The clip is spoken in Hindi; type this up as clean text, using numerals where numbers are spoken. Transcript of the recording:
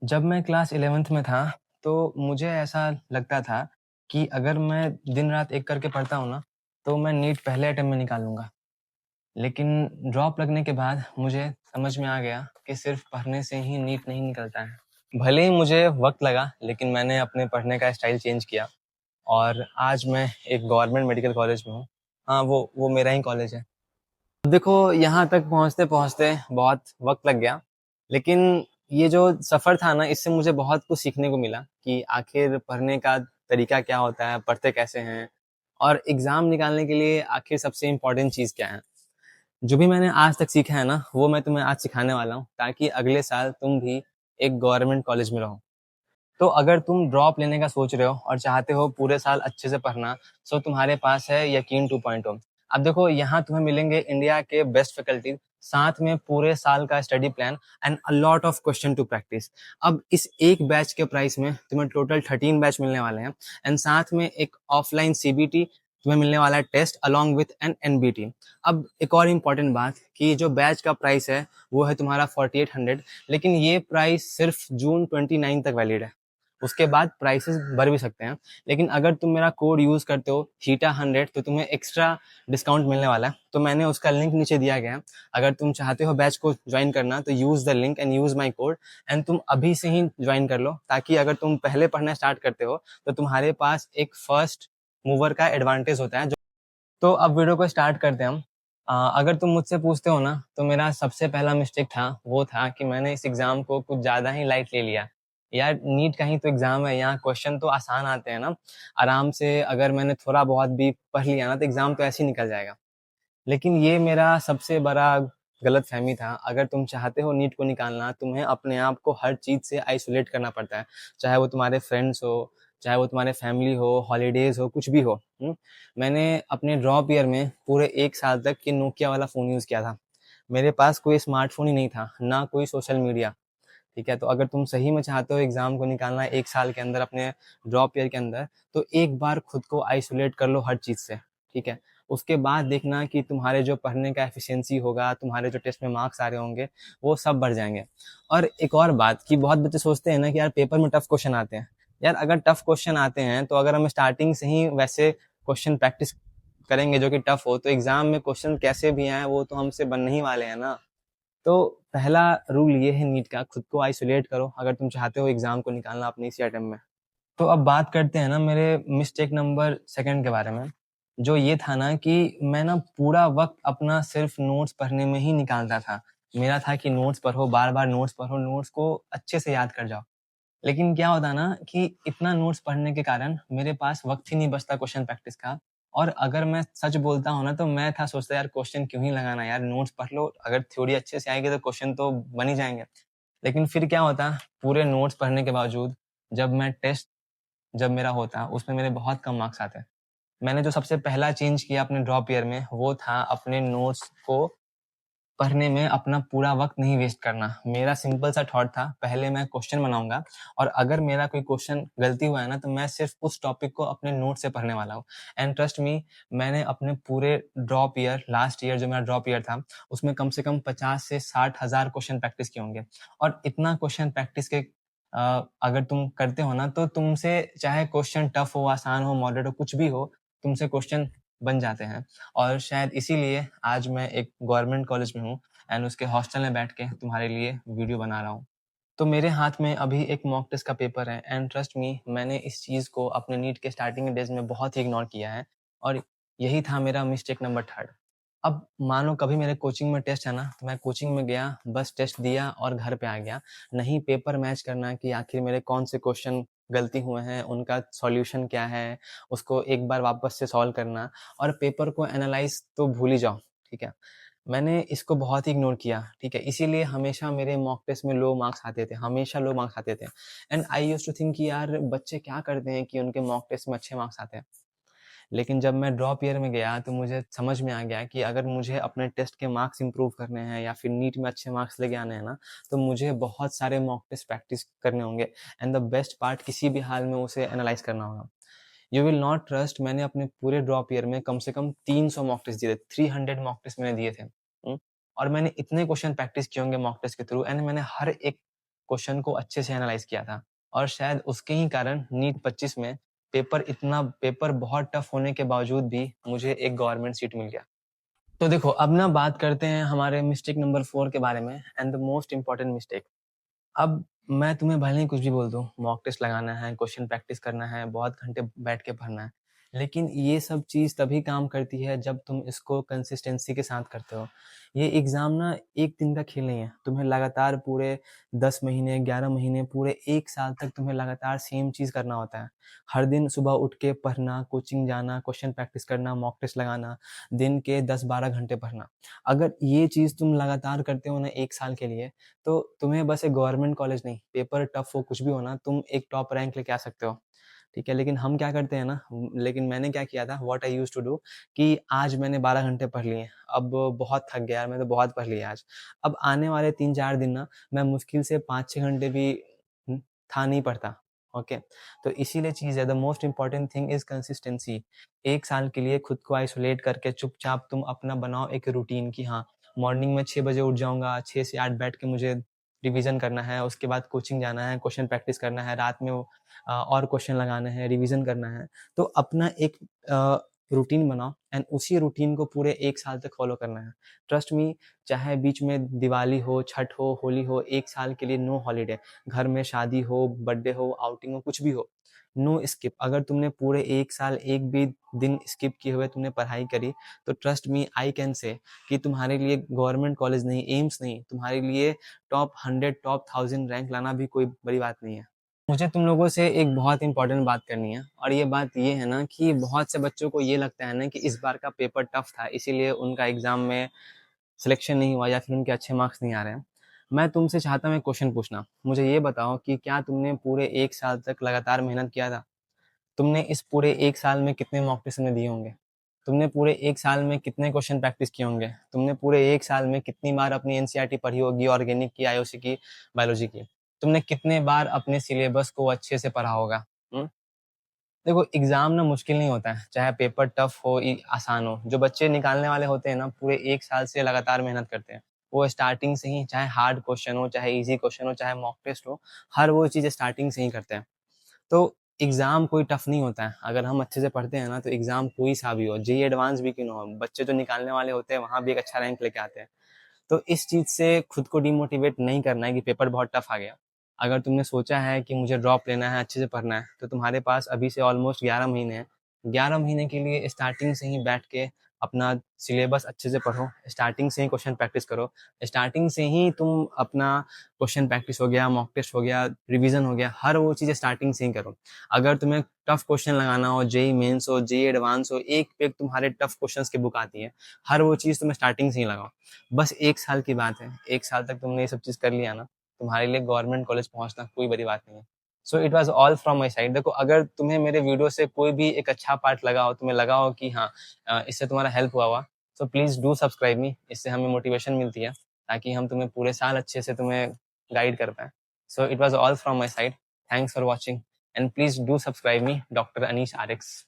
जब मैं क्लास 11th में था, तो मुझे ऐसा लगता था कि अगर मैं दिन-रात एक करके पढ़ता हूँ ना, तो मैं नीट पहले अटेम्प्ट में निकाल लूँगा। लेकिन ड्रॉप लगने के बाद मुझे समझ में आ गया कि सिर्फ़ पढ़ने से ही नीट नहीं निकलता है। भले ही मुझे वक़्त लगा, लेकिन मैंने अपने पढ़ने का स्टाइल चेंज किया और आज मैं एक गवर्नमेंट मेडिकल कॉलेज में हूँ। हाँ, वो मेरा ही कॉलेज है। देखो, यहाँ तक पहुँचते-पहुँचते बहुत वक़्त लग गया, लेकिन ये जो सफ़र था ना, इससे मुझे बहुत कुछ सीखने को मिला कि आखिर पढ़ने का तरीका क्या होता है, पढ़ते कैसे हैं और एग्ज़ाम निकालने के लिए आखिर सबसे इम्पोर्टेंट चीज़ क्या है। जो भी मैंने आज तक सीखा है ना, वो मैं तुम्हें आज सिखाने वाला हूँ, ताकि अगले साल तुम भी एक गवर्नमेंट कॉलेज में रहो। तो अगर तुम ड्रॉप लेने का सोच रहे हो और चाहते हो पूरे साल अच्छे से पढ़ना, सो तुम्हारे पास है यकीन 2.0। अब देखो, यहाँ तुम्हें मिलेंगे इंडिया के बेस्ट फैकल्टी, साथ में पूरे साल का study plan and a lot of question to practise. अब इस एक बैच के प्राइस में तुम्हें टोटल 13 बैच मिलने वाले हैं एंड साथ में एक ऑफलाइन सीबीटी तुम्हें मिलने वाला है test along with an NBT. अब एक और इम्पॉर्टेंट बात कि जो बैच का प्राइस है वो है तुम्हारा 4800, लेकिन ये प्राइस सिर्फ जून 29 तक वैलिड है। उसके बाद प्राइसेस बढ़ भी सकते हैं, लेकिन अगर तुम मेरा कोड यूज़ करते हो HEETA100 तो तुम्हें एक्स्ट्रा डिस्काउंट मिलने वाला है। तो मैंने उसका लिंक नीचे दिया गया है। अगर तुम चाहते हो बैच को ज्वाइन करना तो use the link and use my code and तुम अभी से ही ज्वाइन कर लो, ताकि अगर तुम पहले पढ़ना स्टार्ट करते हो तो तुम्हारे पास एक फर्स्ट मूवर का एडवांटेज होता है। तो अब वीडियो को स्टार्ट करते हैं हम। अगर तुम मुझसे पूछते हो ना, तो मेरा सबसे पहला मिस्टेक था, वो था कि मैंने इस एग्ज़ाम को कुछ ज़्यादा ही लाइट ले लिया। यार, नीट का ही तो एग्ज़ाम है, यहाँ क्वेश्चन तो आसान आते हैं ना। आराम से अगर मैंने थोड़ा बहुत भी पढ़ लिया ना, तो एग्ज़ाम तो ऐसे ही निकल जाएगा। लेकिन ये मेरा सबसे बड़ा गलतफ़हमी था। अगर तुम चाहते हो नीट को निकालना, तुम्हें अपने आप को हर चीज़ से आइसोलेट करना पड़ता है। चाहे वो तुम्हारे फ्रेंड्स हो, चाहे वो तुम्हारे फैमिली हो, हॉलिडेज़ हो, कुछ भी हो। मैंने अपने ड्रॉप ईयर में पूरे 1 साल तक ये नोकिया वाला फ़ोन यूज़ किया था। मेरे पास कोई स्मार्टफ़ोन ही नहीं था, ना कोई सोशल मीडिया। ठीक है? तो अगर तुम सही में चाहते हो एग्ज़ाम को निकालना 1 साल के अंदर अपने ड्रॉप ईयर के अंदर, तो एक बार खुद को आइसोलेट कर लो हर चीज़ से, ठीक है? उसके बाद देखना कि तुम्हारे जो पढ़ने का एफिशिएंसी होगा, तुम्हारे जो टेस्ट में मार्क्स आ रहे होंगे, वो सब बढ़ जाएँगे। और एक और बात कि बहुत बच्चे सोचते हैं ना कि यार पेपर में टफ़ क्वेश्चन आते हैं। यार, अगर टफ़ क्वेश्चन आते हैं, तो अगर हम स्टार्टिंग से ही वैसे क्वेश्चन प्रैक्टिस करेंगे जो कि टफ़ हो, तो एग्ज़ाम में क्वेश्चन कैसे भी आएँ, वो तो हमसे बनने ही वाले हैं ना। तो पहला रूल ये है नीट का, खुद को आइसोलेट करो अगर तुम चाहते हो एग्जाम को निकालना अपने इसी अटेम्प्ट में। तो अब बात करते हैं ना मेरे मिस्टेक नंबर सेकंड के बारे में, जो ये था ना कि मैं ना पूरा वक्त अपना सिर्फ नोट्स पढ़ने में ही निकालता था। मेरा था कि नोट्स पढ़ो, बार बार नोट्स पढ़ो, नोट्स को अच्छे से याद कर जाओ। लेकिन क्या होता ना कि इतना नोट्स पढ़ने के कारण मेरे पास वक़्त ही नहीं बचता क्वेश्चन प्रैक्टिस का। और अगर मैं सच बोलता हूँ ना, तो मैं था सोचता यार क्वेश्चन क्यों ही लगाना यार, नोट्स पढ़ लो, अगर थ्योरी अच्छे से आएगी तो क्वेश्चन तो बन ही जाएँगे। लेकिन फिर क्या होता, पूरे नोट्स पढ़ने के बावजूद जब मेरा होता उसमें मेरे बहुत कम मार्क्स आते। मैंने जो सबसे पहला चेंज किया अपने ड्रॉप ईयर में, वो था अपने नोट्स को पढ़ने में अपना पूरा वक़्त नहीं वेस्ट करना। मेरा सिंपल सा थॉट था, पहले मैं क्वेश्चन बनाऊँगा और अगर मेरा कोई क्वेश्चन गलती हुआ है ना, तो मैं सिर्फ़ उस टॉपिक को अपने नोट से पढ़ने वाला हूँ। एंड ट्रस्ट मी, मैंने अपने पूरे ड्रॉप ईयर, लास्ट ईयर जो मेरा ड्रॉप ईयर था, उसमें कम से कम 50 से 60 हज़ार क्वेश्चन प्रैक्टिस किए होंगे। और इतना क्वेश्चन प्रैक्टिस के अगर तुम करते हो ना, तो तुमसे चाहे क्वेश्चन टफ़ हो, आसान हो, मॉडरेट हो, कुछ भी हो, तुमसे क्वेश्चन बन जाते हैं। और शायद इसीलिए आज मैं एक गवर्नमेंट कॉलेज में हूँ एंड उसके हॉस्टल में बैठ के तुम्हारे लिए वीडियो बना रहा हूँ। तो मेरे हाथ में अभी एक मॉक टेस्ट का पेपर है एंड ट्रस्ट मी, मैंने इस चीज़ को अपने नीट के स्टार्टिंग डेज़ में बहुत ही इग्नोर किया है और यही था मेरा मिस्टेक नंबर थर्ड। अब मानो कभी मेरे कोचिंग में टेस्ट है ना, तो मैं कोचिंग में गया, बस टेस्ट दिया और घर पे आ गया। नहीं पेपर मैच करना कि आखिर मेरे कौन से क्वेश्चन गलती हुए हैं, उनका सॉल्यूशन क्या है, उसको एक बार वापस से सॉल्व करना और पेपर को एनालाइज़ तो भूल ही जाओ, ठीक है? मैंने इसको बहुत ही इग्नोर किया, ठीक है? इसीलिए हमेशा मेरे मॉक टेस्ट में लो मार्क्स आते थे, हमेशा लो मार्क्स आते थे। And I used to think कि यार बच्चे क्या करते हैं कि उनके मॉक टेस्ट में अच्छे मार्क्स आते हैं। लेकिन जब मैं ड्रॉप ईयर में गया तो मुझे समझ में आ गया कि अगर मुझे अपने टेस्ट के मार्क्स इम्प्रूव करने हैं या फिर नीट में अच्छे मार्क्स लेके आने हैं ना, तो मुझे बहुत सारे मॉक टेस्ट प्रैक्टिस करने होंगे एंड द बेस्ट पार्ट, किसी भी हाल में उसे एनालाइज़ करना होगा। यू विल नॉट ट्रस्ट, मैंने अपने पूरे ड्रॉप ईयर में कम से कम 300 मॉक टेस्ट दिए थे, 300 मॉक टेस्ट मैंने दिए थे। और मैंने इतने क्वेश्चन प्रैक्टिस किए होंगे मॉक टेस्ट के थ्रू एंड मैंने हर एक क्वेश्चन को अच्छे से एनालाइज किया था और शायद उसके ही कारण नीट 25 में पेपर बहुत टफ होने के बावजूद भी मुझे एक गवर्नमेंट सीट मिल गया। तो देखो, अब ना बात करते हैं हमारे मिस्टेक नंबर 4 के बारे में, and the most important mistake. अब मैं तुम्हें भले ही कुछ भी बोल दूँ, मॉक टेस्ट लगाना है, क्वेश्चन प्रैक्टिस करना है, बहुत घंटे बैठ के पढ़ना है, लेकिन ये सब चीज़ तभी काम करती है जब तुम इसको कंसिस्टेंसी के साथ करते हो। ये एग्ज़ाम ना एक दिन का खेल नहीं है, तुम्हें लगातार पूरे 10 महीने, 11 महीने, पूरे 1 साल तक तुम्हें लगातार सेम चीज़ करना होता है। हर दिन सुबह उठ के पढ़ना, कोचिंग जाना, क्वेश्चन प्रैक्टिस करना, मॉक टेस्ट लगाना, दिन के 10-12 घंटे पढ़ना। अगर ये चीज़ तुम लगातार करते हो ना 1 साल के लिए, तो तुम्हें बस एक गवर्नमेंट कॉलेज नहीं, पेपर टफ हो कुछ भी हो ना, तुम एक टॉप रैंक लेके आ सकते हो, ठीक है? लेकिन हम क्या करते हैं ना, लेकिन मैंने क्या किया था, what I used to do, कि आज मैंने 12 घंटे पढ़ लिए, अब बहुत थक गया यार, मैं तो बहुत पढ़ लिया आज। अब आने वाले 3-4 दिन ना मैं मुश्किल से 5-6 घंटे भी था नहीं पढ़ता, ओके? तो इसीलिए चीज़ है, the most important thing is consistency. 1 साल के लिए खुद को आइसोलेट करके चुपचाप तुम अपना बनाओ एक रूटीन कि हाँ, मॉर्निंग में 6 बजे उठ जाऊँगा, 6 से 8 बैठ के मुझे रिवीजन करना है, उसके बाद कोचिंग जाना है, क्वेश्चन प्रैक्टिस करना है, रात में और क्वेश्चन लगाने हैं, रिवीजन करना है। तो अपना एक रूटीन बनाओ एंड उसी रूटीन को पूरे 1 साल तक फॉलो करना है। ट्रस्ट मी, चाहे बीच में दिवाली हो, छठ हो, होली हो, 1 साल के लिए नो हॉलिडे। घर में शादी हो, बर्थडे हो, आउटिंग हो, कुछ भी हो, नो स्किप। अगर तुमने पूरे 1 साल एक भी दिन स्किप किए हुए तुमने पढ़ाई करी, तो trust me, I can say कि तुम्हारे लिए गवर्नमेंट कॉलेज नहीं, एम्स नहीं, तुम्हारे लिए टॉप 100, टॉप 1000 रैंक लाना भी कोई बड़ी बात नहीं है। मुझे तुम लोगों से एक बहुत इंपॉर्टेंट बात करनी है, और ये बात ये है ना कि बहुत से बच्चों को ये लगता है ना कि इस बार का पेपर टफ था, इसीलिए उनका एग्जाम में सिलेक्शन नहीं हुआ या फिर उनके अच्छे मार्क्स नहीं आ रहे हैं। मैं तुमसे चाहता हूँ एक क्वेश्चन पूछना। मुझे ये बताओ कि क्या तुमने पूरे 1 साल तक लगातार मेहनत किया था? तुमने इस पूरे 1 साल में कितने मॉक टेस्ट तुमने दिए होंगे? तुमने पूरे 1 साल में कितने क्वेश्चन प्रैक्टिस किए होंगे? तुमने पूरे 1 साल में कितनी बार अपनी एनसीईआरटी पढ़ी होगी, ऑर्गेनिक की, आईओसी की, बायोलॉजी की? तुमने कितने बार अपने सिलेबस को अच्छे से पढ़ा होगा? देखो, एग्ज़ाम ना मुश्किल नहीं होता है, चाहे पेपर टफ हो आसान हो। जो बच्चे निकालने वाले होते हैं ना, पूरे 1 साल से लगातार मेहनत करते हैं। वो स्टार्टिंग से ही, चाहे हार्ड क्वेश्चन हो, चाहे ईज़ी क्वेश्चन हो, चाहे मॉक टेस्ट हो, हर वो चीज़ स्टार्टिंग से ही करते हैं। तो एग्ज़ाम कोई टफ नहीं होता है। अगर हम अच्छे से पढ़ते हैं ना, तो एग्ज़ाम कोई सा भी हो, जेईई एडवांस भी क्यों ना हो, बच्चे जो निकालने वाले होते हैं वहाँ भी एक अच्छा रैंक लेके आते हैं। तो इस चीज़ से खुद को डिमोटिवेट नहीं करना है कि पेपर बहुत टफ आ गया। अगर तुमने सोचा है कि मुझे ड्रॉप लेना है, अच्छे से पढ़ना है, तो तुम्हारे पास अभी से ऑलमोस्ट 11 महीने हैं। 11 महीने के लिए स्टार्टिंग से ही बैठ के अपना सिलेबस अच्छे से पढ़ो, स्टार्टिंग से ही क्वेश्चन प्रैक्टिस करो, स्टार्टिंग से ही तुम अपना क्वेश्चन प्रैक्टिस हो गया, मॉक टेस्ट हो गया, रिवीजन हो गया, हर वो चीज़ स्टार्टिंग से ही करो। अगर तुम्हें टफ क्वेश्चन लगाना हो, जेईई मेंस हो, जेईई एडवांस हो, एक पे एक तुम्हारे टफ क्वेश्चंस की बुक आती है, हर वो चीज़ तुम्हें स्टार्टिंग से ही लगाओ। बस 1 साल की बात है, 1 साल तक तुमने ये सब चीज़ कर लिया ना, तुम्हारे लिए गवर्नमेंट कॉलेज पहुँचना कोई बड़ी बात नहीं है। So it was all from my side. देखो, अगर तुम्हें मेरे वीडियो से कोई भी एक अच्छा पार्ट लगा हो, तुम्हें लगा हो कि हाँ, इससे तुम्हारा हेल्प हुआ, सो प्लीज़ डू सब्सक्राइब मी। इससे हमें मोटिवेशन मिलती है, ताकि हम तुम्हें पूरे साल अच्छे से तुम्हें गाइड कर पाएँ। So it was all from my side. Thanks for watching and please do subscribe me, doctor Anish RX.